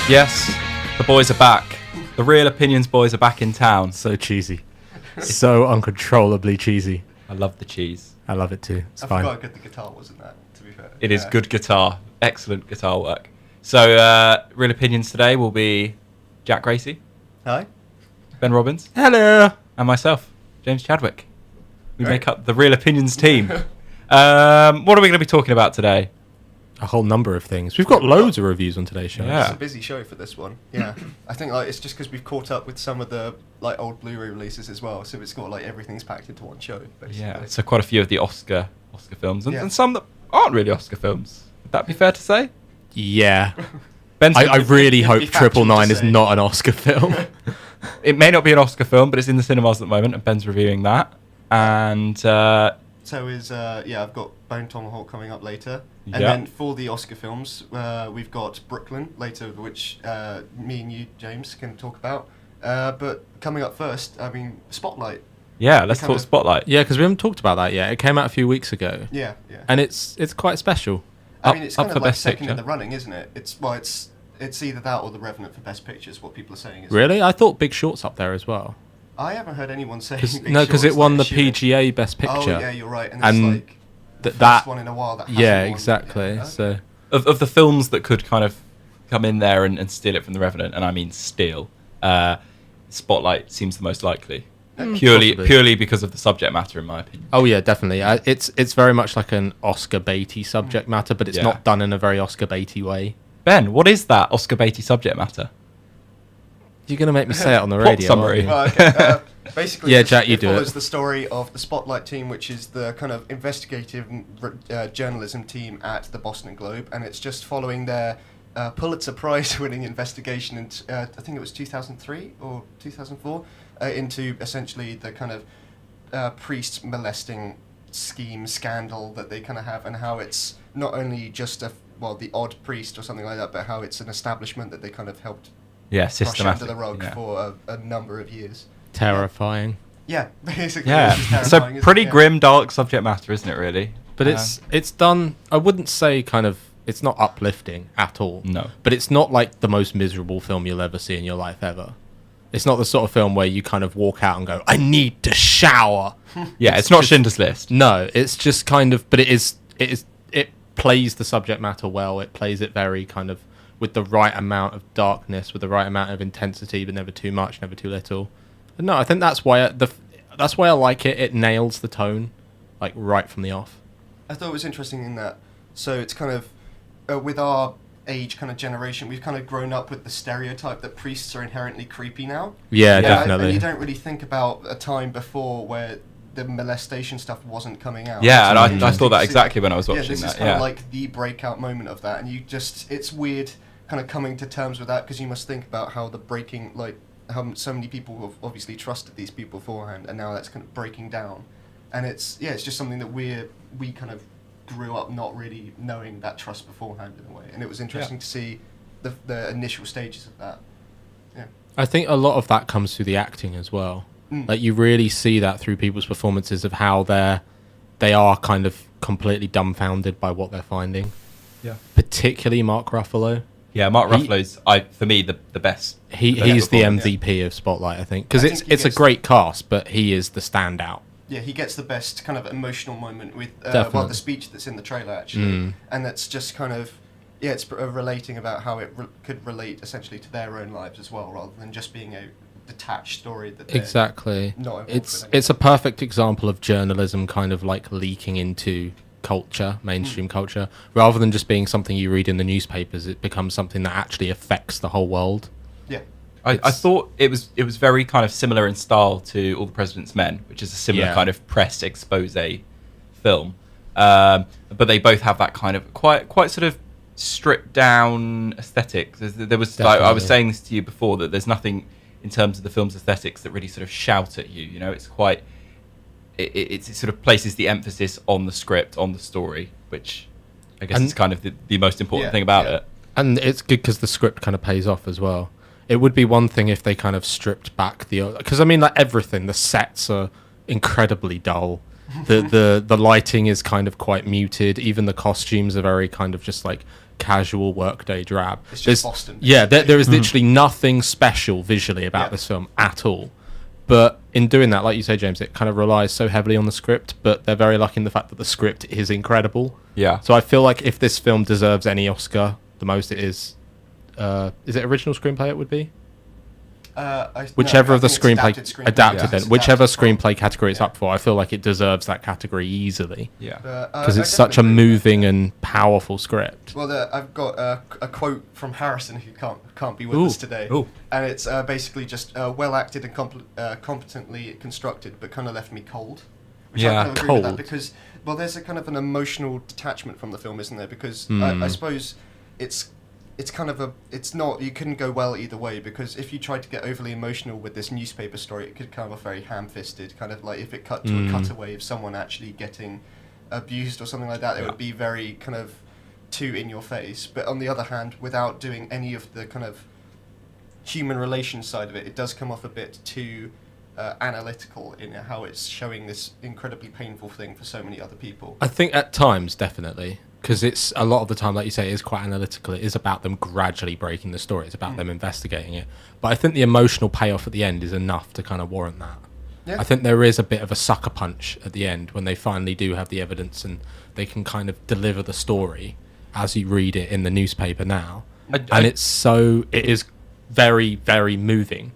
Yes, the boys are back. The Real Opinions boys are back in town. So cheesy. So uncontrollably cheesy. I love the cheese. I love it too. It's I fine. forgot how good the guitar was in that, to be fair. It is good guitar. Excellent guitar work. So, Real Opinions today will be Jack Gracie, Hi. Ben Robbins, Hello. and myself, James Chadwick. We Right. make up the Real Opinions team. What are we going to be talking about today? A whole number of things. We've got loads of reviews on today's show. Yeah. It's a busy show for this one. Yeah. I think it's just because we've caught up with some of the old Blu-ray releases as well, so it's got everything's packed into one show, basically. Yeah, so quite a few of the Oscar films, and, Yeah. and some that aren't really Oscar films. Would that be fair to say? Yeah. Ben's I really it'd hope be factual Triple Nine to is say. not an Oscar film. It may not be an Oscar film, but it's in the cinemas at the moment, and Ben's reviewing that. And So I've got Bone Tomahawk coming up later. And Yeah. then for the Oscar films, we've got Brooklyn later, which me and you, James, can talk about. But coming up first, Spotlight. yeah, let's kind talk of- Spotlight. Yeah, because we haven't talked about that yet. It came out a few weeks ago. Yeah. And it's quite special. It's up kind for of like Best second Picture. in the running, isn't it? It's either that or The Revenant for Best Picture is what people are saying. Isn't Really? I thought Big Short's up there as well. I haven't heard anyone say Because it won the PGA Best Picture. Oh, yeah, you're right. And, And it's the first that one in a while that hasn't yeah, won. exactly. Yeah. So Of the films that could kind of come in there and steal it from The Revenant, and I mean steal, Spotlight seems the most likely. Possibly. Purely because of the subject matter, in my opinion. oh yeah, definitely. It's very much like an Oscar baity subject matter, but it's Yeah. not done in a very Oscar baity way. Ben, what is that Oscar Beatty subject matter? You're gonna make me say it on the Plot radio. summary. aren't Well, okay, basically, Yeah, it Jack, you do follows it. the story of the Spotlight team, which is the kind of investigative journalism team at the Boston Globe, and it's just following their Pulitzer Prize-winning investigation into, I think it was 2003 or 2004, into essentially the kind of priest molesting scheme scandal that they kind of have, and how it's not only just the odd priest or something like that, but how it's an establishment that they kind of helped Yeah, brush systematic. under the rug yeah. for a number of years. Terrifying. Yeah, basically. Yeah, it's just so terrifying, isn't pretty it? Yeah. grim, dark subject matter, isn't it? Really, But it's done. I wouldn't say kind of. It's not uplifting at all. No. But it's not like the most miserable film you'll ever see in your life ever. It's not the sort of film where you kind of walk out and go, "I need to shower." yeah, it's not just- Schindler's List. No, it's just kind of. But it plays the subject matter well. It plays it very kind of with the right amount of darkness, with the right amount of intensity, but never too much, never too little. And no, I think that's why that's why I like it. It nails the tone, like right from the off. I thought it was interesting in that. So it's kind of with our age kind of generation, we've kind of grown up with the stereotype that priests are inherently creepy now. Yeah, Yeah, definitely. And you don't really think about a time before where the molestation stuff wasn't coming out. Yeah, and It's I interesting thought that to see exactly when I was watching this that. is kind Yeah, of like the breakout moment of that, and it's weird kind of coming to terms with that, because you must think about how how so many people have obviously trusted these people beforehand, and now that's kind of breaking down, and it's just something that we kind of grew up not really knowing that trust beforehand in a way, and it was interesting to see the initial stages of that. Yeah. I think a lot of that comes through the acting as well. Like you really see that through people's performances of how they are kind of completely dumbfounded by what they're finding. yeah, Particularly Mark Ruffalo. yeah. Mark He- Ruffalo's, for me, the best. He's the performance. MVP of Spotlight, I think, because I it's think he it's a gets- great cast, but he is the standout. Yeah, he gets the best kind of emotional moment with Definitely. the speech that's in the trailer actually, and that's just kind of it's relating about how it could relate essentially to their own lives as well, rather than just being a detached story that they're Exactly. not involved It's with it's a perfect example of journalism kind of like leaking into culture, mainstream culture, rather than just being something you read in the newspapers. It becomes something that actually affects the whole world. Yeah, I thought it was very kind of similar in style to All the President's Men, which is a similar Yeah. kind of press expose film. But they both have that kind of quite sort of stripped down aesthetic. There was like, I was Definitely. saying this to you before, that there's nothing in terms of the film's aesthetics that really sort of shout at you. You know, it's quite it sort of places the emphasis on the script, on the story, which I guess And- is kind of the most important Yeah, thing about yeah. it. And it's good because the script kind of pays off as well. It would be one thing if they kind of stripped back because I mean, like everything, the sets are incredibly dull. The lighting is kind of quite muted. Even the costumes are very kind of just like casual workday drab. It's just There's- Boston, Yeah, there basically. is literally nothing special visually about Yeah. this film at all. But in doing that, like you say, James, it kind of relies so heavily on the script, but they're very lucky in the fact that the script is incredible. Yeah. So I feel like if this film deserves any Oscar, the most it is it original screenplay it would be? Whichever of the screenplay adapted Yeah. then, whichever screenplay category it's up for, I feel like it deserves that category easily Yeah. because it's such a moving and powerful script. Well, I've got a quote from Harrison, who can't be with Ooh. us today, Ooh. and it's basically just well acted and competently constructed, but kind of left me cold. Which Yeah, I kind of agree with that cold. because, well, there's a kind of an emotional detachment from the film, isn't there? Because Hmm. I suppose it's kind of it's not, you couldn't go well either way, because if you tried to get overly emotional with this newspaper story, it could come off very ham-fisted, kind of like if it cut to a cutaway of someone actually getting abused or something like that, it Yeah. would be very kind of too in your face. But on the other hand, without doing any of the kind of human relations side of it, it does come off a bit too analytical in how it's showing this incredibly painful thing for so many other people. I think at times, definitely, because it's a lot of the time, like you say, it is quite analytical. It is about them gradually breaking the story. It's about them investigating it. But I think the emotional payoff at the end is enough to kind of warrant that. Yeah. I think there is a bit of a sucker punch at the end when they finally do have the evidence and they can kind of deliver the story as you read it in the newspaper now. And it is very, very moving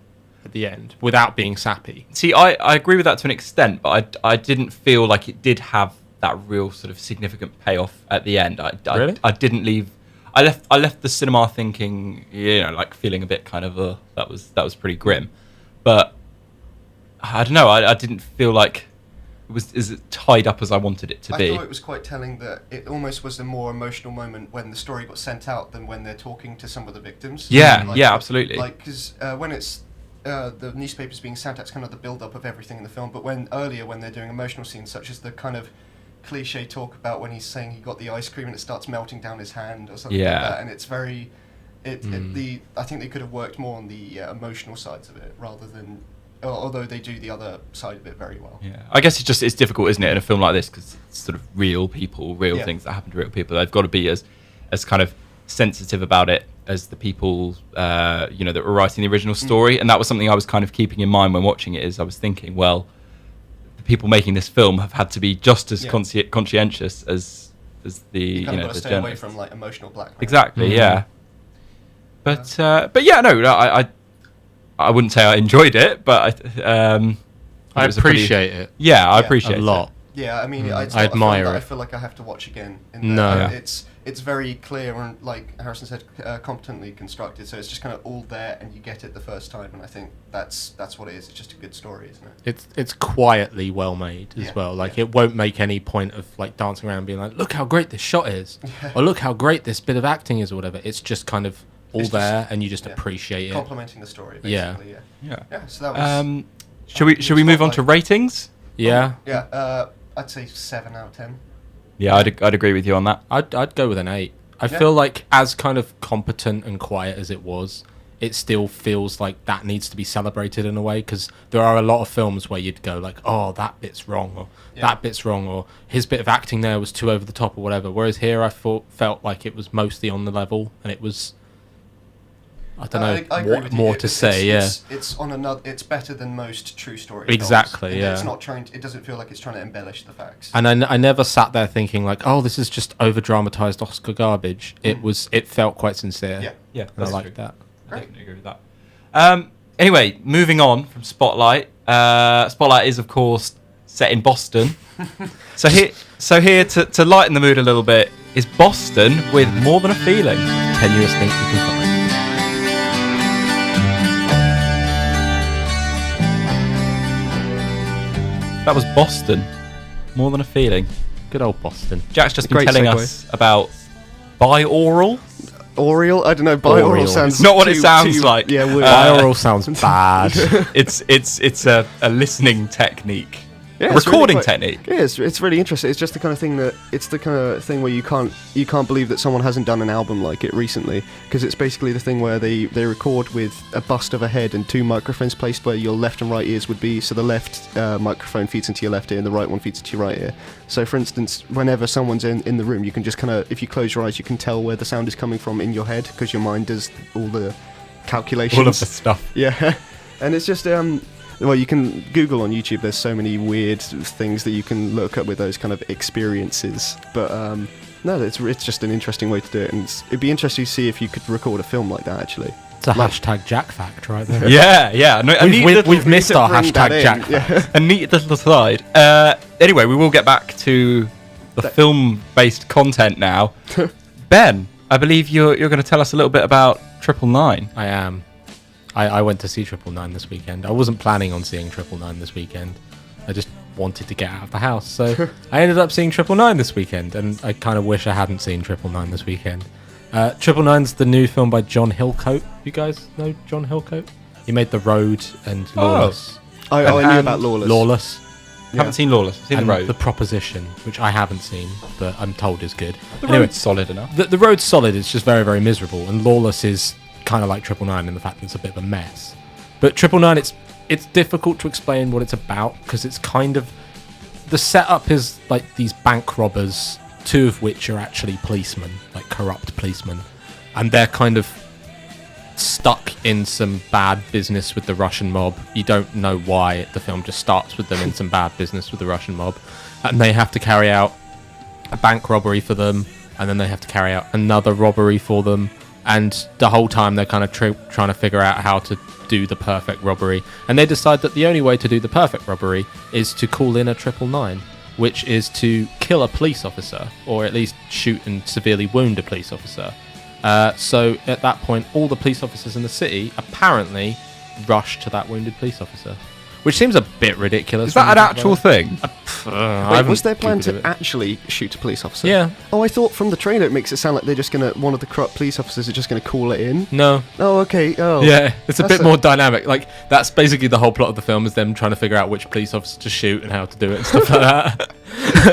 at the end without being sappy. See, I agree with that to an extent, but I didn't feel like it did have that real sort of significant payoff at the end. Really? I didn't leave. I left the cinema thinking, like feeling a bit kind of that was pretty grim, but I don't know. I didn't feel like it was as tied up as I wanted it to I be. thought it was quite telling that it almost was a more emotional moment when the story got sent out than when they're talking to some of the victims. Yeah, yeah, absolutely. Like, because when it's the newspapers being sent out, it's kind of the build-up of everything in the film. But when they're doing emotional scenes, such as the kind of cliche talk about when he's saying he got the ice cream and it starts melting down his hand or something Yeah. like that, and it's very, I think they could have worked more on the emotional sides of it rather than. Although they do the other side of it very well. Yeah, I guess it's difficult, isn't it, in a film like this, because it's sort of real people, real Yeah. things that happen to real people. They've got to be as kind of sensitive about it as the people that were writing the original story, and that was something I was kind of keeping in mind when watching it. Is I was thinking, well, the people making this film have had to be just as conscientious as the You kind of got the to stay away journalists. from like emotional blackmail. Exactly, yeah. But yeah, no, I wouldn't say I enjoed it, but I it was a pretty- appreciate it Yeah, I Yeah. appreciate a lot. Yeah, I mean, it's I not a film admire that it. I feel like I have to watch again. No. Yeah. It's very clear and, like Harrison said, competently constructed. So it's just kind of all there, and you get it the first time. And I think that's what it is. It's just a good story, isn't it? It's quietly well made as Yeah, well. Like yeah. it won't make any point of like dancing around and being like, look how great this shot is, or look how great this bit of acting is, or whatever. It's just kind of all It's just- there, and you just yeah. appreciate it. Complementing the story, Yeah. basically. Yeah. Yeah. So that was. Should we move on to ratings? Yeah, Yeah. I'd say 7 out of 10. Yeah, I'd agree with you on that. I'd go with an 8. I Yeah. feel like as kind of competent and quiet as it was, it still feels like that needs to be celebrated in a way, because there are a lot of films where you'd go like, oh, that bit's wrong, or that bit's wrong, or his bit of acting there was too over the top, or whatever. Whereas here, I felt like it was mostly on the level, and it was. I don't know I agree what with you. more to say. It's on another. It's better than most true stories. Exactly, films. yeah. It's not trying. It doesn't feel like it's trying to embellish the facts. And I never sat there thinking like, oh, this is just over dramatized Oscar garbage. It felt quite sincere. Yeah. Yeah, and I that's liked true. that. I Great. definitely agree with that. Anyway, moving on from Spotlight. Spotlight is, of course, set in Boston. so here to lighten the mood a little bit is Boston with More Than a Feeling. Tenuous things you can find. That was Boston, More Than a Feeling. Good old Boston. Jack's just been Great telling segue. us about binaural. Oriole? I don't know. Binaural Binaural sounds sounds Not what it sounds like. Yeah, weird. Binaural sounds bad. It's a listening technique. Yeah, a it's recording really quite- technique. Yeah, it's really interesting. It's just the kind of thing where you can't believe that someone hasn't done an album like it recently, because it's basically the thing where they record with a bust of a head and two microphones placed where your left and right ears would be. So the left microphone feeds into your left ear and the right one feeds into your right ear. So for instance, whenever someone's in the room, you can just kind of, if you close your eyes, you can tell where the sound is coming from in your head, because your mind does all the calculations. All of the stuff. Yeah, and it's just well, you can Google on YouTube. There's so many weird things that you can look up with those kind of experiences. But no, it's just an interesting way to do it, and it'd be interesting to see if you could record a film like that. Actually, It's a hashtag Jack fact right there. Yeah. No, a neat little- We've missed our bring that hashtag in, Jack yeah. fact. a neat little aside. Anyway, we will get back to the film-based content now. Ben, I believe you're going to tell us a little bit about 999. I am. I went to see 999 this weekend. I wasn't planning on seeing 999 this weekend. I just wanted to get out of the house. So I ended up seeing 999 this weekend, and I kind of wish I hadn't seen 999 this weekend. 999's the new film by John Hillcoat. You guys know John Hillcoat? He made The Road and Lawless. I knew And about Lawless. Lawless. Haven't seen Lawless. I've seen and The Road. The Proposition, which I haven't seen, but I'm told is good. The Anyway, Road's solid enough. the Road's solid. It's just very, very miserable. And Lawless is kind of like 999 in the fact that it's a bit of a mess. But 999, it's difficult to explain what it's about, because it's kind of... The setup is like these bank robbers, two of which are actually policemen, like corrupt policemen. And they're kind of stuck in some bad business with the Russian mob. You don't know why. The film just starts with them in some bad business with the Russian mob. And they have to carry out a bank robbery for them, and then they have to carry out another robbery for them. And the whole time they're kind of trying to figure out how to do the perfect robbery. And they decide that the only way to do the perfect robbery is to call in a 999, which is to kill a police officer, or at least shoot and severely wound a police officer. So at that point, all the police officers in the city apparently rush to that wounded police officer, which seems a bit ridiculous. Is that an actual thing? Wait, was their plan to actually shoot a police officer? Yeah. Oh, I thought from the trailer it makes it sound like they're just one of the corrupt police officers are just gonna call it in. No. Oh, okay. Oh. Yeah, it's a That's bit more dynamic. Like, that's basically the whole plot of the film, is them trying to figure out which police officer to shoot and how to do it and stuff like that.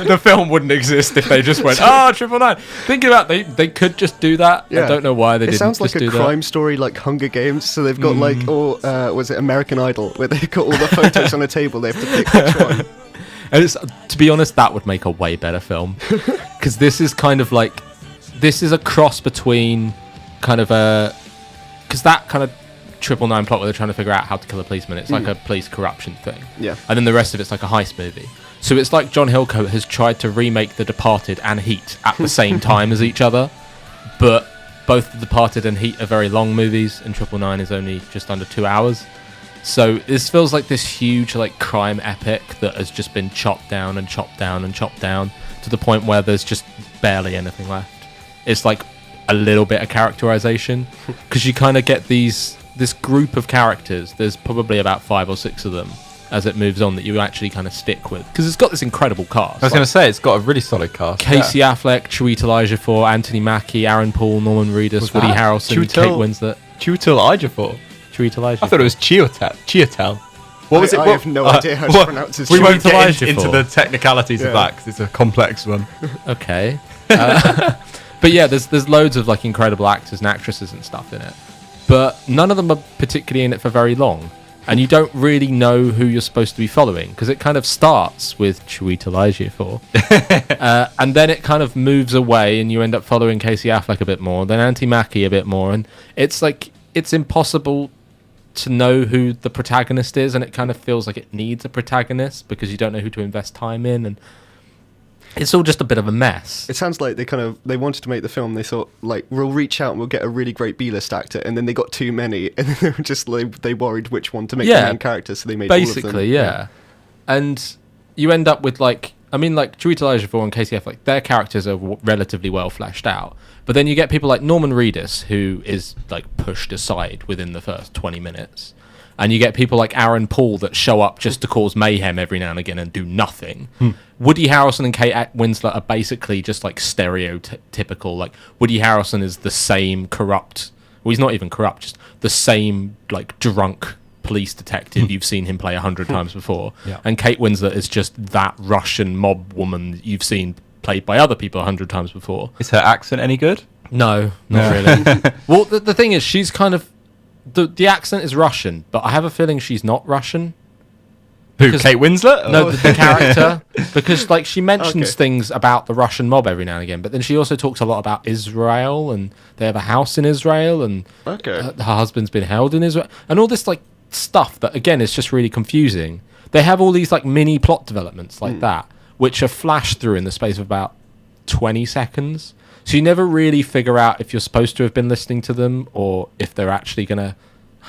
The film wouldn't exist if they just went, 999. Thinking about they could just do that. Yeah. I don't know why they It didn't sounds just like a do crime story, like Hunger Games. So they've got like, or was it American Idol, where they've got all the photos on a table. They have to pick which one. that. And it's, to be honest, that would make a way better film. Because this is kind of like, this is a cross between kind of a, because that kind of 999 plot where they're trying to figure out how to kill a policeman, it's like a police corruption thing. Yeah. And then the rest of it's like a heist movie. So it's like John Hillcoat has tried to remake The Departed and Heat at the same time as each other, but both The Departed and Heat are very long movies, and 999 is only just under 2 hours. So this feels like this huge like crime epic that has just been chopped down and chopped down and chopped down to the point where there's just barely anything left. It's like a little bit of characterization, because you kind of get this group of characters. There's probably about 5 or 6 of them as it moves on that you actually kind of stick with, because it's got this incredible cast. I was going to say, it's got a really solid cast. Casey Affleck, Chiwetel Ejiofor, Anthony Mackie, Aaron Paul, Norman Reedus, Was Woody that Harrelson, Chiwetel- Kate Winslet. Chiwetel Ejiofor. Chiwetel Ejiofor. I thought it was Chiwetel. What was it? I What- have no idea how to what- pronounce his We name. won't get Chiwetel into Ejiofor. the technicalities Yeah. of that, because it's a complex one. Okay. But yeah, there's loads of like incredible actors and actresses and stuff in it, but none of them are particularly in it for very long, and you don't really know who you're supposed to be following, because it kind of starts with Chiwetel Ejiofor, and then it kind of moves away, and you end up following Casey Affleck a bit more, then Anthony Mackie a bit more, and it's like it's impossible to know who the protagonist is, and it kind of feels like it needs a protagonist because you don't know who to invest time in, and it's all just a bit of a mess. It sounds like they wanted to make the film. They thought, like, we'll reach out and we'll get a really great B-list actor, and then they got too many, and then they were just like, they worried which one to make the main character, so they made all of them. Basically, yeah. And you end up with like Chiwetel Ejiofor and Casey Affleck, their characters are relatively well fleshed out. But then you get people like Norman Reedus, who is like pushed aside within the first 20 minutes. And you get people like Aaron Paul that show up just to cause mayhem every now and again and do nothing. Woody Harrelson and Kate Winslet are basically just like stereotypical. Like Woody Harrelson is the same corrupt, well, he's not even corrupt, just the same like drunk police detective you've seen him play 100 times before. Yeah. And Kate Winslet is just that Russian mob woman that you've seen played by other people 100 times before. Is her accent any good? No, not really. Well, the thing is, she's kind of... The accent is Russian, but I have a feeling she's not Russian. Who, Because- Kate Winslet? No, Or- the character. Because, like, she mentions Okay. things about the Russian mob every now and again, but then she also talks a lot about Israel, and they have a house in Israel, and Okay. her husband's been held in Israel, and all this, like, stuff that, again, is just really confusing. They have all these, like, mini plot developments like that, which are flashed through in the space of about 20 seconds. So you never really figure out if you're supposed to have been listening to them or if they're actually going to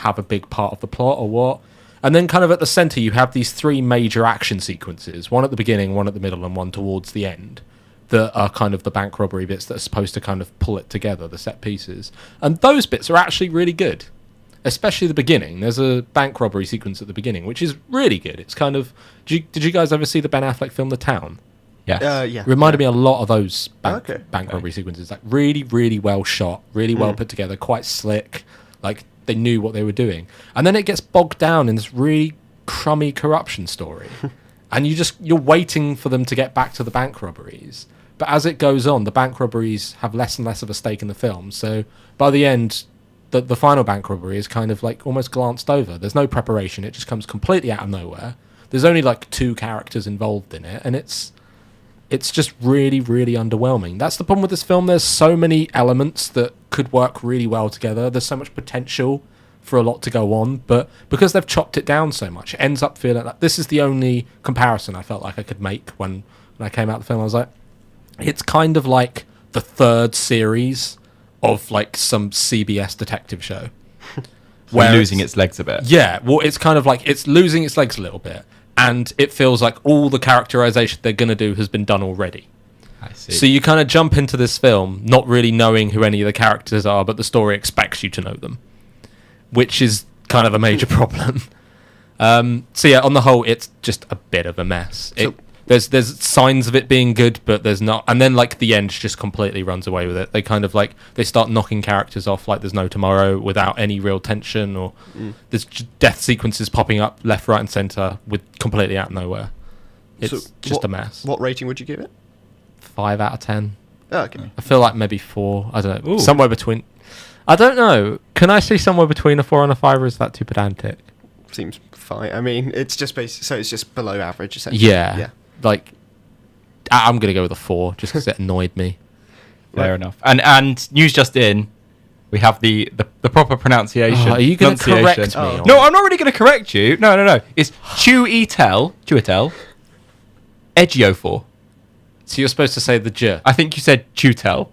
have a big part of the plot or what. And then kind of at the center, you have these three major action sequences, one at the beginning, one at the middle, and one towards the end, that are kind of the bank robbery bits that are supposed to kind of pull it together, the set pieces. And those bits are actually really good, especially the beginning. There's a bank robbery sequence at the beginning, which is really good. It's kind of... Did you guys ever see the Ben Affleck film The Town? Yes. Yeah. It reminded me a lot of those bank Okay. robbery sequences. Like really, really well shot, really well put together, quite slick. Like they knew what they were doing. And then it gets bogged down in this really crummy corruption story. And you're waiting for them to get back to the bank robberies. But as it goes on, the bank robberies have less and less of a stake in the film. So by the end, the final bank robbery is kind of like almost glanced over. There's no preparation. It just comes completely out of nowhere. There's only like 2 characters involved in it. And it's just really, really underwhelming. That's the problem with this film. There's so many elements that could work really well together. There's so much potential for a lot to go on, but because they've chopped it down so much, it ends up feeling like this is the only comparison I felt like I could make when I came out of the film. I was like, it's kind of like the 3rd series of like some CBS detective show. Where losing its legs a bit. Yeah, well, it's kind of like it's losing its legs a little bit. And it feels like all the characterization they're going to do has been done already. I see. So you kind of jump into this film not really knowing who any of the characters are, but the story expects you to know them, which is kind of a major problem. So yeah, on the whole, it's just a bit of a mess. There's signs of it being good, but there's not. And then like the end just completely runs away with it. They kind of like they start knocking characters off like there's no tomorrow without any real tension, or there's death sequences popping up left, right, and center with completely out of nowhere. It's just a mess. What rating would you give it? 5 out of 10. Oh, okay. I feel like maybe 4. I don't know. Ooh. Somewhere between. I don't know. Can I say somewhere between a 4 and a 5, or is that too pedantic? Seems fine. I mean, it's just so it's just below average, essentially. Yeah. Like, I'm going to go with a 4 just because it annoyed me. Fair enough. And news just in, we have the proper pronunciation. Oh, are you going to correct me? pronunciation. on- No, I'm not really going to correct you. No. It's Chiwetel Ejiofor. So you're supposed to say the J. I think you said Chutel,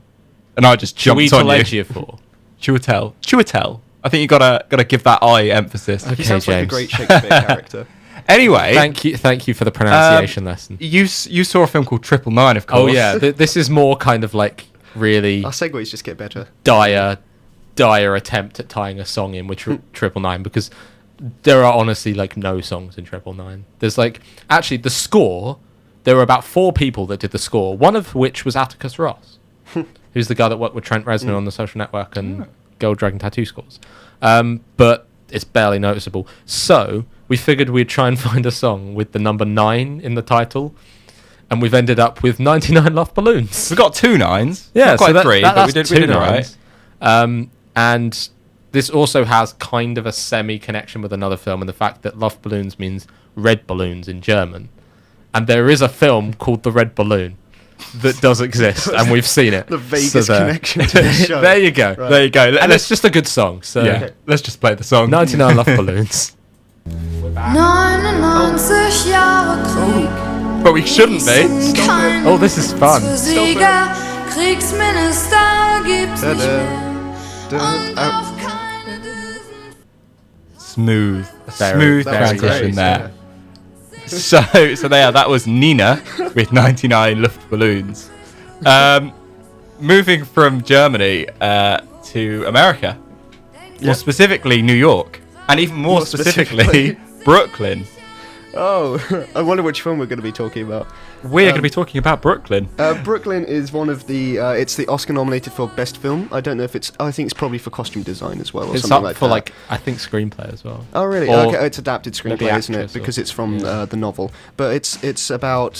and I just jumped on you. for. Chiwetel. I think you gotta give that I emphasis. Okay. He sounds like a James. great Shakespeare character. Anyway, Thank you for the pronunciation lesson. you saw a film called 999, of course. Oh yeah, this is more kind of like really Our segues just get better. dire attempt at tying a song in with 999, because there are honestly like no songs in 999. There's like actually the score. There were about 4 people that did the score. One of which was Atticus Ross, who's the guy that worked with Trent Reznor on The Social Network and Gold Dragon Tattoo Scores. But it's barely noticeable. So we figured we'd try and find a song with the number 9 in the title, and we've ended up with 99 Love Balloons. We got 2 9s. Yeah, Not quite so 3, but we did all right. And this also has kind of a semi-connection with another film, and the fact that Love Balloons means red balloons in German. And there is a film called The Red Balloon that does exist, and we've seen it. The vaguest there. connection to the show. There you go. Right. There you go. And it's just a good song. So Yeah, let's just play the song. 99 Love Balloons. 99 Jahre Krieg. But we shouldn't be. Kein Oh, this is fun. Sieger, Kriegsminister gibt's nicht Da-da. mehr. Und auf keine Düsen. Smooth Very transition great, there. So there, that was Nina with 99 Luftballons. Moving from Germany to America, more specifically New York, and even more specifically Brooklyn. Oh, I wonder which film we're going to be talking about. We're going to be talking about Brooklyn. Brooklyn is one of the. It's the Oscar nominated for best film. I don't know if it's. I think it's probably for costume design as well, or It's something up like for that. like I think screenplay as well. Oh really? Or Okay, it's adapted maybe screenplay, isn't it? actress or- Because it's from yeah. the novel. But it's about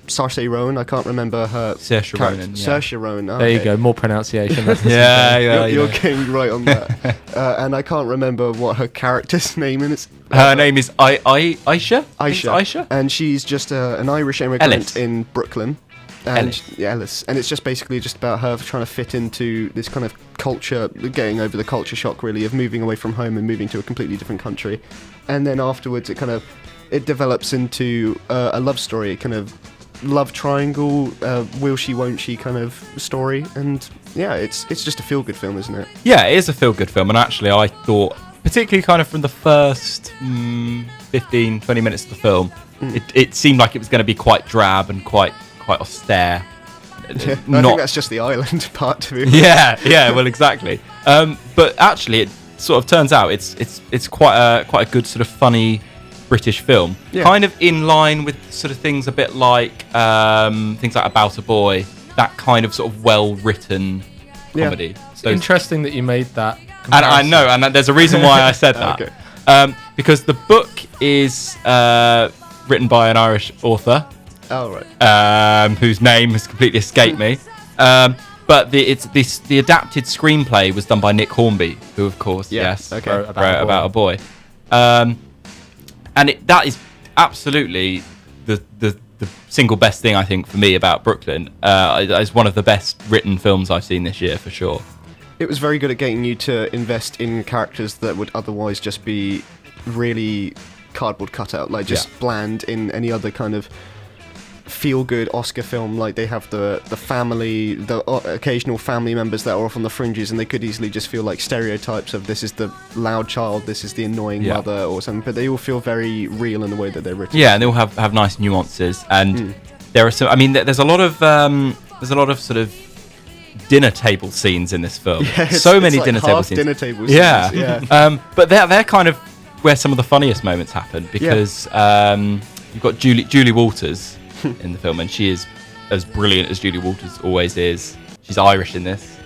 Saoirse Ronan. I can't remember her. Saoirse character. Ronan, yeah. Saoirse Ronan. There you okay. go, more pronunciation. That's Yeah, yeah, You're yeah. getting right on that. And I can't remember what her character's name is. Her name is Aisha. I think it's Aisha. Aisha. And she's just an Irish immigrant Ellis. in Brooklyn. And Ellis. Yeah, Ellis. And it's just basically just about her trying to fit into this kind of culture, getting over the culture shock really of moving away from home and moving to a completely different country. And then afterwards it develops into a love story, kind of love triangle, will she, won't she kind of story. And yeah, it's just a feel-good film, isn't it? Yeah, it is a feel-good film, and actually I thought, particularly kind of from the first 15, 20 minutes of the film, it seemed like it was going to be quite drab and quite austere. I think that's just the island part to me. yeah, well, exactly. But actually, it sort of turns out it's quite a good sort of funny British film, Yeah. kind of in line with sort of things a bit like things like About a Boy, that kind of sort of well-written Yeah. comedy. It's interesting that you made that. And I comparison. know, and there's a reason why I said that. Okay. Because the book is written by an Irish author, Oh, right. whose name has completely escaped me. But the adapted screenplay was done by Nick Hornby, who, of course, Yeah, yes, okay. wrote About a Boy. And that is absolutely the single best thing, I think, for me about Brooklyn. It's one of the best written films I've seen this year, for sure. It was very good at getting you to invest in characters that would otherwise just be really cardboard cutout, like just Yeah. bland in any other kind of feel-good Oscar film. Like they have the family, the occasional family members that are off on the fringes, and they could easily just feel like stereotypes of this is the loud child, this is the annoying Yeah. mother, or something. But they all feel very real in the way that they're written. Yeah, and they all have nice nuances, and there are some. I mean, there's a lot of sort of dinner table scenes in this film. Yeah, it's- so it's many like dinner half table scenes. dinner table Yeah, scenes, yeah. but they're kind of where some of the funniest moments happen, because you've got Julie Walters in the film, and she is as brilliant as Julie Walters always is. She's Irish in this,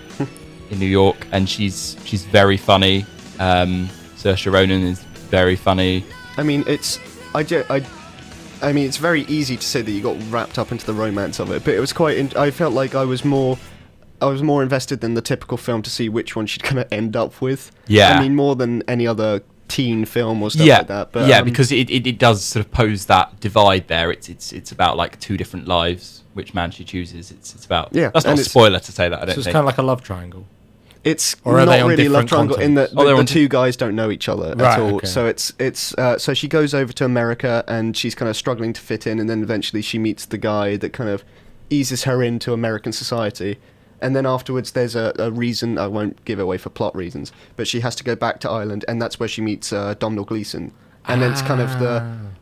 in New York, and she's very funny. Saoirse Ronan is very funny. I mean, I mean, it's very easy to say that you got wrapped up into the romance of it, but it was quite. I felt like I was more invested than the typical film to see which one she'd kind of end up with. Yeah. I mean, more than any other teen film or stuff Yeah, like that. But, yeah, because it does sort of pose that divide there. It's about like two different lives, which man she chooses. It's about. Yeah, that's not and a it's- spoiler to say that. I So don't it's think. kind of like a love triangle. it's Or are not they on really love different triangle in that Oh, they're the on two guys don't know each other Right, at all. okay. So it's so she goes over to America and she's kind of struggling to fit in, and then eventually she meets the guy that kind of eases her into American society. And then afterwards, there's a reason, I won't give away for plot reasons, but she has to go back to Ireland, and that's where she meets Domhnall Gleeson. And then it's kind of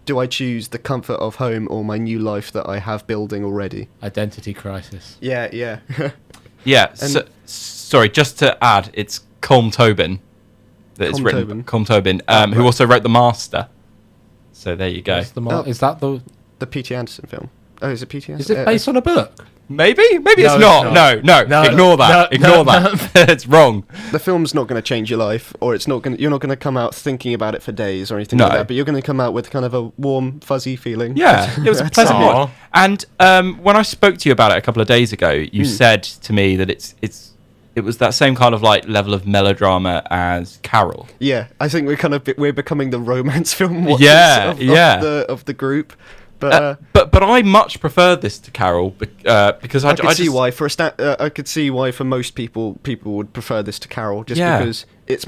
do I choose the comfort of home or my new life that I have building already? Identity crisis. Yeah, yeah. Yeah. And- So, sorry, just to add, it's Colm Tobin that it's Colm written. Tobin. Colm Tobin, Oh, who right. also wrote The Master. So there you go. What's the Oh. Is that the? The P.T. Anderson film. Oh, is it P.T. Is Anderson? it based on a book? Maybe No, it's it's not. not. No, No, ignore that. no, Ignore no, that. It's wrong. The film's not going to change your life, or it's not going. You're not going to come out thinking about it for days or anything No. like that. But you're going to come out with kind of a warm, fuzzy feeling. Yeah, it was a pleasant Aw. one. And when I spoke to you about it a couple of days ago, you said to me that it was that same kind of like level of melodrama as Carol. Yeah, I think we're becoming the romance film watchers Yeah, of the group. But But I much prefer this to Carol because I could see just, why I could see why for most people would prefer this to Carol, just Yeah. because it's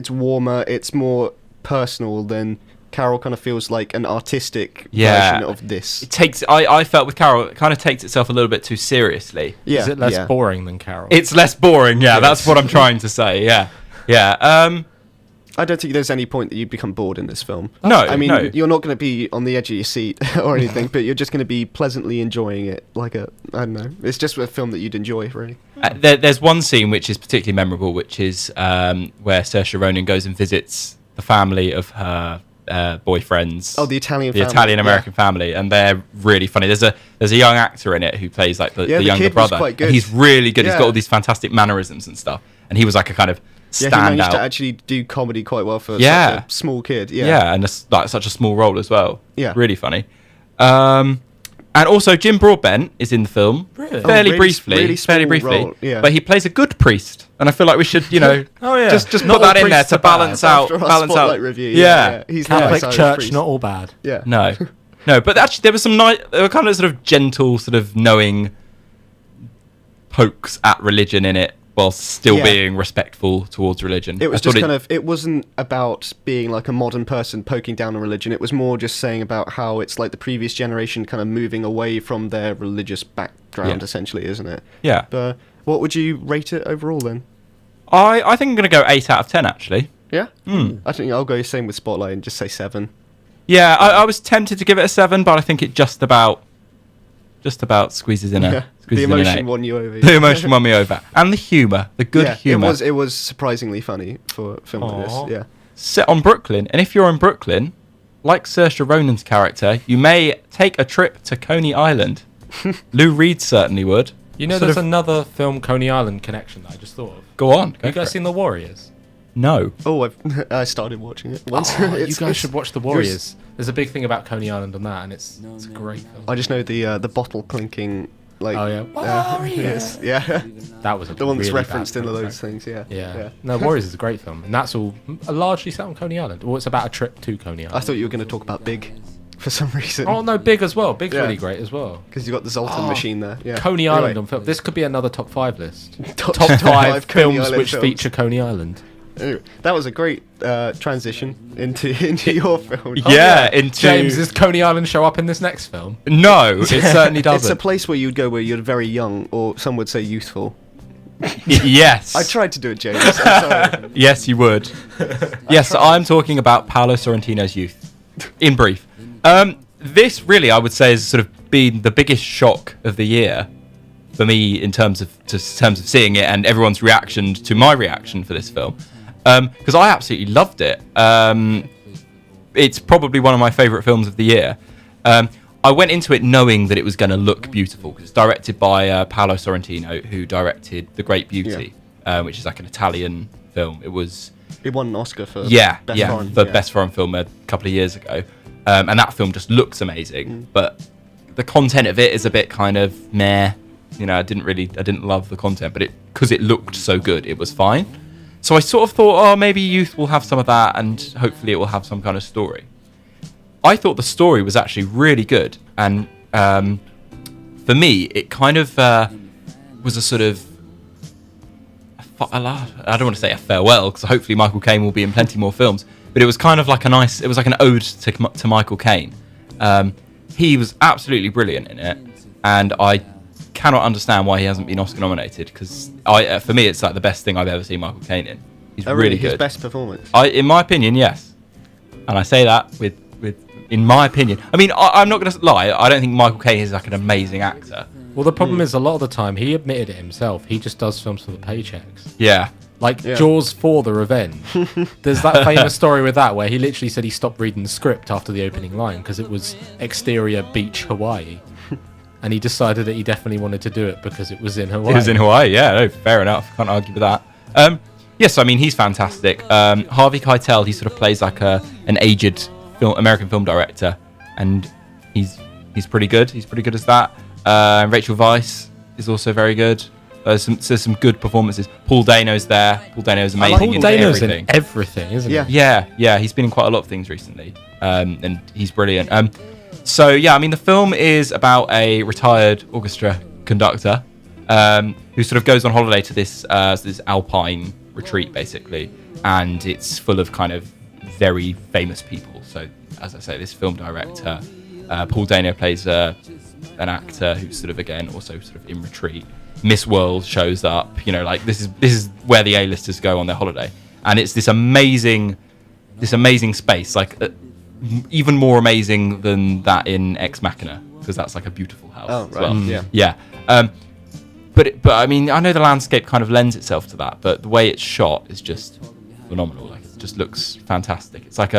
warmer, it's more personal than Carol. Kind of feels like an artistic Yeah. version of this. It takes. I felt with Carol, it kind of takes itself a little bit too seriously. Yeah, Is it less yeah. boring than Carol? It's less boring. Yeah, that's what I'm trying to say. Yeah, yeah. I don't think there's any point that you'd become bored in this film. No, I mean, no. you're not going to be on the edge of your seat or anything, but you're just going to be pleasantly enjoying it. I don't know. It's just a film that you'd enjoy, really. There's one scene which is particularly memorable, which is where Saoirse Ronan goes and visits the family of her boyfriends. Oh, the Italian the family, Italian American family, and they're really funny. There's a young actor in it who plays like the the younger kid was brother. quite good. And he's really good. He's Yeah. got all these fantastic mannerisms and stuff, and he was like a kind of Yeah, he managed to standout. actually do comedy quite well for Yeah. such a small kid. Yeah, and like such a small role as well. Yeah. Really funny. And also Jim Broadbent is in the film, Really? fairly Oh, really- briefly, really fairly small briefly. role, yeah. But he plays a good priest, and I feel like we should, Oh, yeah. just Not put that all in there priests to are bad. balance out, After our balance Spotlight out. review, Yeah, he's not Catholic like Church, priest. not all bad. Yeah. No, but actually there was some nice, there were kind of sort of gentle, sort of knowing pokes at religion in it, while still Yeah. being respectful towards religion. It was I thought just kind of, it wasn't about being like a modern person poking down on religion. It was more just saying about how it's like the previous generation kind of moving away from their religious background, Yeah. essentially, isn't it? Yeah, But what would you rate it overall then? I think I'm going to go 8 out of 10 actually. Yeah? Hmm. I think I'll go same with Spotlight and just say 7. Yeah, I was tempted to give it a 7, but I think it just about squeezes in a Yeah. squeezes The in an emotion 8. won you over. The emotion won me over, and the humour, the good Yeah, humour. It was surprisingly funny for a film like Aw. this. Yeah. Set on Brooklyn, and if you're in Brooklyn, like Saoirse Ronan's character, you may take a trip to Coney Island. Lou Reed certainly would. You know, Sort there's of- another film, Coney Island connection, that I just thought of. Go on. Go You for guys it. seen The Warriors? No. Oh, I started watching it once. You It's- guys it's- should watch The yours- Warriors. There's a big thing about Coney Island on that, and it's a great film. I just know the bottle clinking, like. Oh, yeah. Yes, yeah. That was a The one that's really referenced bad in all film. those things. Yeah. Yeah. No, Warriors is a great film, and that's all largely set on Coney Island. Well, it's about a trip to Coney Island. I thought you were going to talk about Big, for some reason. Oh no, Big as well. Big's Yeah. really great as well. Because you got the Zoltan machine there. Yeah. Coney Anyway, Island on film. This could be another top 5 list. Top Top 5 5 Coney films Island which films. feature Coney Island. Anyway, that was a great transition into your film. Yeah, into James, does Coney Island show up in this next film? No, it certainly It's a doesn't. place where you'd go where you're very young, or some would say youthful. Yes. I tried to do it, James. I'm sorry. Yes, you would. Yes, I'm talking about Paolo Sorrentino's Youth. In brief, this really, I would say, has sort of been the biggest shock of the year for me in terms of seeing it and everyone's reaction to my reaction for this film, because I absolutely loved it. It's probably one of my favourite films of the year. I went into it knowing that it was going to look beautiful because it's directed by Paolo Sorrentino, who directed The Great Beauty, which is like an Italian film. It was It won an Oscar for best foreign, foreign film a couple of years ago, and that film just looks amazing. But the content of it is a bit kind of meh. You know, I didn't love the content, but because it looked so good, it was fine. So I sort of thought, oh, maybe Youth will have some of that, and hopefully it will have some kind of story. I thought the story was actually really good, and for me, it kind of was a sort of I don't want to say a farewell, because hopefully Michael Caine will be in plenty more films, but it was kind of like it was like an ode to Michael Caine. He was absolutely brilliant in it, and I cannot understand why he hasn't been Oscar nominated, because for me it's like the best thing I've ever seen Michael Caine in. He's really his good. best performance. In my opinion, yes, and I say that with in my opinion. I mean, I'm not going to lie. I don't think Michael Caine is like an amazing actor. Well, the problem is a lot of the time he admitted it himself. He just does films for the paychecks. Yeah, Like Yeah. Jaws 4: The Revenge. There's that famous story with that where he literally said he stopped reading the script after the opening line because it was exterior beach Hawaii. And he decided that he definitely wanted to do it because it was in Hawaii. it was in Hawaii. Yeah, no, fair enough. Can't argue with that. Yes, I mean he's fantastic. Harvey Keitel, he sort of plays like an aged American film director, and he's pretty good. He's pretty good as that. Rachel Weisz is also very good. There's some good performances. Paul Dano's there. Paul Dano's amazing Paul in Dano's everything. in everything, isn't Yeah. he? Yeah, he's been in quite a lot of things recently, and he's brilliant. So yeah, I mean the film is about a retired orchestra conductor who sort of goes on holiday to this alpine retreat basically, and it's full of kind of very famous people. So as I say, this film director, Paul Dano, plays an actor who's sort of again also sort of in retreat. Miss World shows up, you know, like this is where the A-listers go on their holiday, and it's this amazing space, like even more amazing than that in Ex Machina, because that's like a beautiful house. Oh, as right. well. Yeah. But I mean, I know the landscape kind of lends itself to that, but the way it's shot is just phenomenal. Like it just looks fantastic. It's like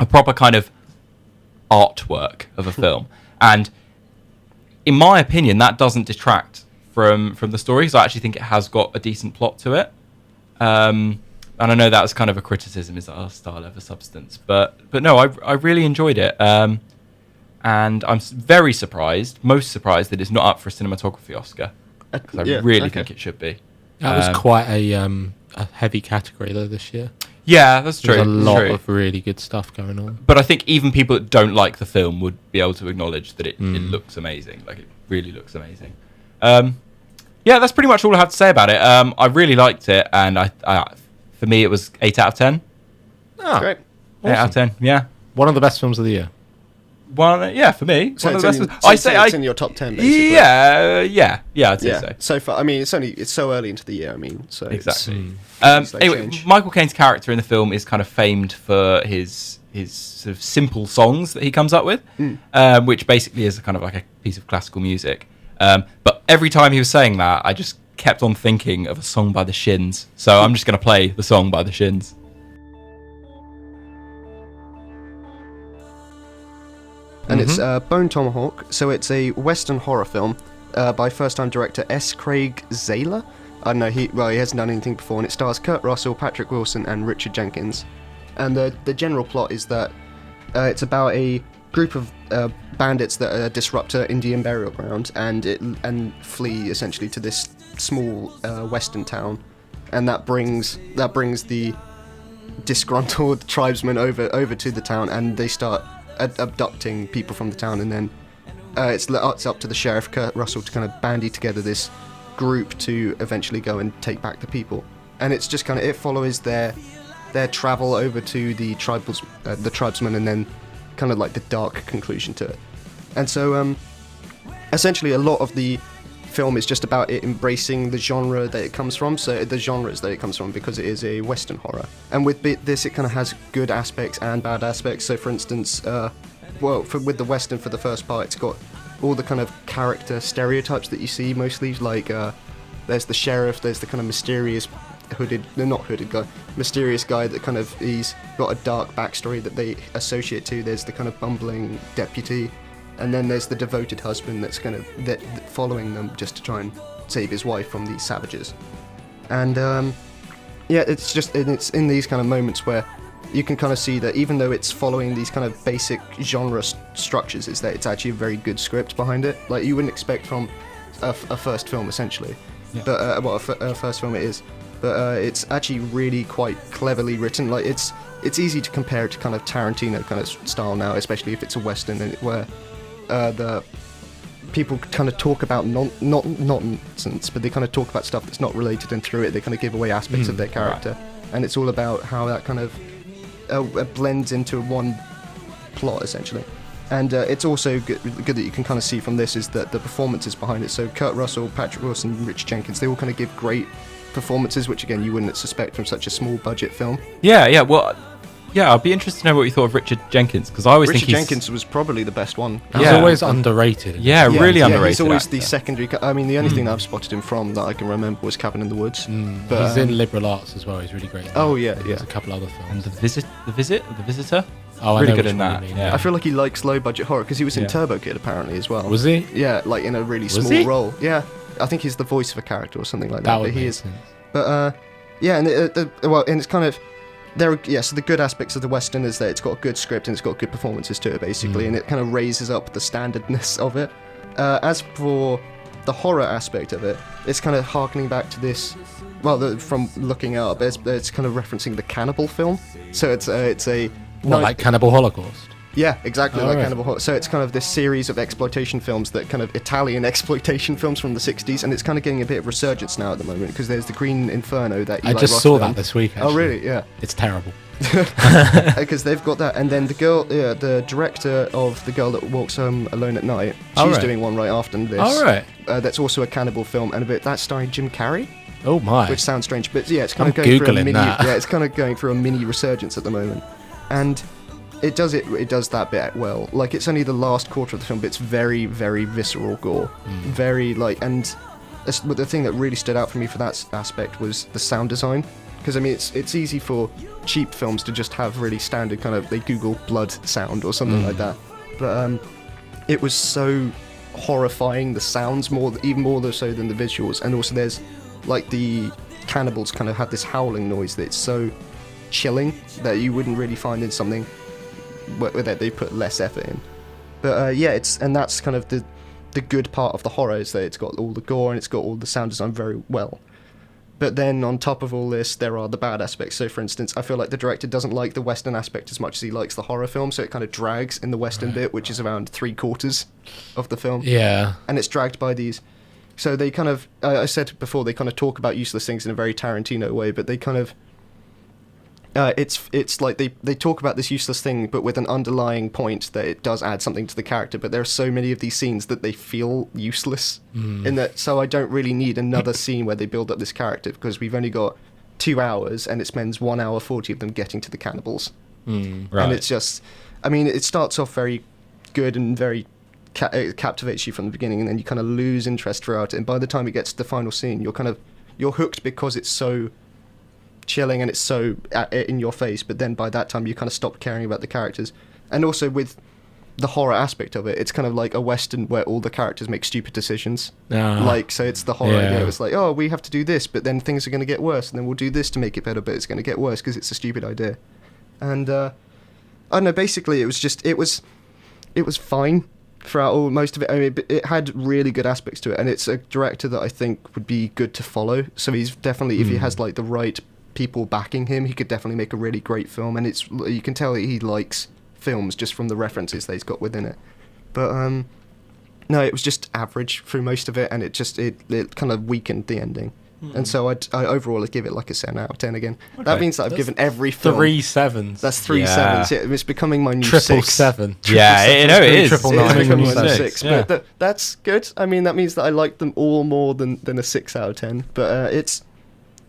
a proper kind of artwork of a film. And in my opinion, that doesn't detract from the story, because I actually think it has got a decent plot to it. And I know that was kind of a criticism, is that our style over substance. But no, I really enjoyed it. And I'm very surprised, most surprised, that it's not up for a cinematography Oscar. Because I really think it should be. That was quite a heavy category though this year. Yeah, that's true. There's a lot of really good stuff going on. But I think even people that don't like the film would be able to acknowledge that it looks amazing. Like, it really looks amazing. Yeah, that's pretty much all I have to say about it. I really liked it, and I for me, it was 8 out of 10. Oh, Great. 8 out of 10, yeah. one of the best films of the year. One, yeah, for me. So one of it's the in, best. so I it's say, it's in your top 10, basically. yeah, I'd say so. So far, I mean, it's so early into the year. I mean, so Exactly. It's Anyway, change. Michael Caine's character in the film is kind of famed for his sort of simple songs that he comes up with, which basically is kind of like a piece of classical music. But every time he was saying that, I just kept on thinking of a song by the Shins. So I'm just going to play the song by the Shins. And it's Bone Tomahawk, so it's a Western horror film by first-time director S. Craig Zahler. I don't know, he hasn't done anything before, and it stars Kurt Russell, Patrick Wilson, and Richard Jenkins. And the general plot is that it's about a group of bandits that disrupt an Indian burial ground and flee essentially to this small western town, and that brings the disgruntled tribesmen over to the town, and they start abducting people from the town, and then it's up to the sheriff Kurt Russell to kind of bandy together this group to eventually go and take back the people. And it's just kind of, it follows their travel over to the tribesmen, and then kind of like the dark conclusion to it. And so essentially a lot of the film is just about it embracing the genre that it comes from, so the genres that it comes from, because it is a Western horror. And with this, it kind of has good aspects and bad aspects. So for instance, with the Western, for the first part, it's got all the kind of character stereotypes that you see mostly, like there's the sheriff, there's the kind of mysterious mysterious guy that kind of, he's got a dark backstory that they associate to. There's the kind of bumbling deputy, and then there's the devoted husband that's kind of following them just to try and save his wife from these savages. And it's in these kind of moments where you can kind of see that even though it's following these kind of basic genre structures, is that it's actually a very good script behind it. Like, you wouldn't expect from a first film, essentially. Yeah. But a first film it is. But it's actually really quite cleverly written. Like, it's easy to compare it to kind of Tarantino kind of style now, especially if it's a Western, and where the people kind of talk about not nonsense, but they kind of talk about stuff that's not related, and through it they kind of give away aspects of their character. Right. And it's all about how that kind of blends into one plot, essentially. And it's also good that you can kind of see from this is that the performances behind it. So Kurt Russell, Patrick Wilson, Richard Jenkins, they all kind of give great performances, which again you wouldn't suspect from such a small budget film. Well, I'd be interested to know what you thought of Richard Jenkins, because I always think Jenkins was probably the best one. He's always underrated. Really underrated. He's always actor. the secondary. I mean, the only thing that I've spotted him from that I can remember was Cabin in the Woods. But he's in Liberal Arts as well. He's really great. There's a couple other films. And The Visitor. Oh, really I know good which in one that. you mean, Yeah. I feel like he likes low budget horror, because he was in Turbo Kid apparently as well. Was he? Yeah, like in a really Was small he? role. Yeah, I think he's the voice of a character or something like that. That would But he make is. sense. But and it's kind of so the good aspects of the Western is that it's got a good script and it's got good performances to it, basically, and it kind of raises up the standardness of it. As for the horror aspect of it, it's kind of harkening back to this. Well, from looking up, it's kind of referencing the cannibal film. So it's a like Cannibal Holocaust. Yeah, exactly, like right. Cannibal Holocaust. So it's kind of this series of exploitation films, that kind of Italian exploitation films from the 60s, and it's kind of getting a bit of resurgence now at the moment, because there's the Green Inferno that Eli I just Roth saw filmed. that this week, actually. Oh, really? Yeah. It's terrible. Because they've got that, and then the director of The Girl That Walks Home Alone at Night, she's doing one right after this. All right. That's also a cannibal film, and that's starring Jim Carrey. Oh my. Which sounds strange, but yeah, it's kind of I'm going through a Googling mini. that. Yeah, it's kind of going through a mini resurgence at the moment, and it does that bit well. Like, it's only the last quarter of the film, but it's very, very visceral gore, very but the thing that really stood out for me for that aspect was the sound design, because I mean it's easy for cheap films to just have really standard kind of, they Google blood sound or something like that, but it was so horrifying, the sounds even more so than the visuals, and also there's like the cannibals kind of had this howling noise that's so chilling that you wouldn't really find in something where they put less effort in. But and that's kind of the good part of the horror, is that it's got all the gore and it's got all the sound design very well. But then on top of all this, there are the bad aspects. So for instance, I feel like the director doesn't like the Western aspect as much as he likes the horror film, so it kind of drags in the Western bit, which is around 3/4 of the film. Yeah. And it's dragged by these. So they kind of, I said before, they kind of talk about useless things in a very Tarantino way, but they kind of, it's like they talk about this useless thing, but with an underlying point that it does add something to the character. But there are so many of these scenes that they feel useless in that. So I don't really need another scene where they build up this character, because we've only got 2 hours, and it spends 1 hour 40 of them getting to the cannibals. Right. And it's just, I mean, it starts off very good and very it captivates you from the beginning, and then you kind of lose interest throughout it. And by the time it gets to the final scene, you're hooked because it's so chilling and it's so in your face, but then by that time you kind of stop caring about the characters. And also with the horror aspect of it, it's kind of like a Western where all the characters make stupid decisions. Like, so it's the horror idea. It's like, oh, we have to do this, but then things are going to get worse, and then we'll do this to make it better, but it's going to get worse because it's a stupid idea. And I don't know, basically it was fine throughout most of it. I mean, it had really good aspects to it, and it's a director that I think would be good to follow. So he's definitely, if he has like the right people backing him, he could definitely make a really great film, and you can tell that he likes films just from the references that he's got within it. But no, it was just average through most of it, and it kind of weakened the ending. And so I overall I'd give it like a 7 out of 10 again. Okay. That means that I've given every film 3 sevens. That's 3 sevens. Yeah, it's becoming my new triple 6. 7. Yeah, it is. Triple It's nine. becoming my new 6, 6. yeah. But that's good. I mean, that means that I like them all more than a 6 out of 10. But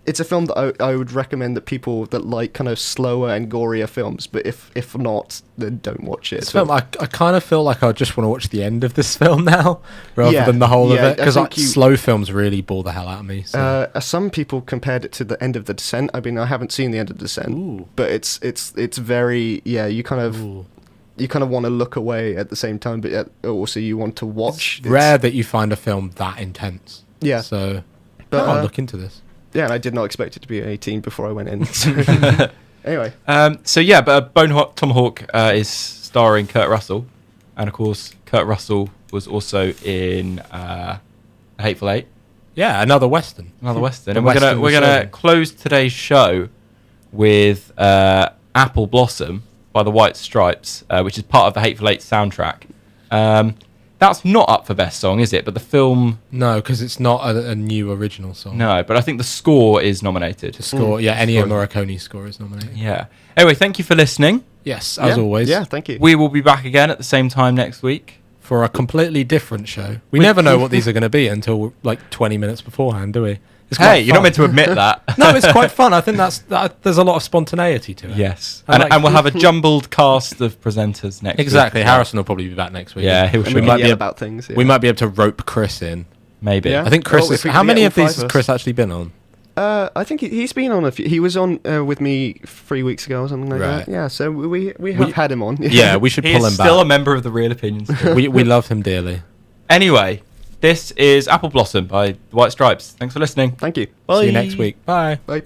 it's a film that I would recommend that people that like kind of slower and gorier films, but if not, then don't watch it. This film, I kind of feel like I just want to watch the end of this film now, rather Yeah, than the whole of yeah, it, because I think slow films really bore the hell out of me. So. Some people compared it to the end of The Descent. I mean, I haven't seen the end of The Descent, Ooh. but it's very, yeah, you kind of want to look away at the same time, but yet also you want to watch. It's rare that you find a film that intense. Yeah. So But, I'll look into this. Yeah, and I did not expect it to be 18 before I went in. So. Anyway. But Bone Tomahawk is starring Kurt Russell, and of course Kurt Russell was also in Hateful Eight, Yeah, another Western. another Western. The And Western we're gonna Return. close today's show with Apple Blossom by the White Stripes, which is part of the Hateful Eight soundtrack. That's not up for best song, is it? But the film, No, because it's not a new original song. no. But I think the score is nominated. The score, Ennio Morricone's score is nominated. Yeah. Anyway, thank you for listening. Yes, as Yeah, always. Yeah, thank you. We will be back again at the same time next week. For a completely different show. We never know what these are going to be until like 20 minutes beforehand, do we? It's Hey, quite you're not fun. meant to admit that. No, it's quite fun. I think there's a lot of spontaneity to it. Yes. I like- And we'll have a jumbled cast of presenters next Exactly. week. Harrison will probably be back next week. Yeah, he'll And show we me. can might be yell a- about things. Yeah. We might be able to rope Chris in. Maybe. Yeah. I think Chris Oh, is... if we How can many get of all these 5 has of us. Chris actually been on? I think he's been on a few. He was on with me 3 weeks ago or something like Right. that. Yeah, so we have had him on. Yeah, we should He pull is him still a back. member of the Real Opinions. we love him dearly. Anyway, this is Apple Blossom by the White Stripes. Thanks for listening. Thank you. Bye. See you next week. Bye. Bye.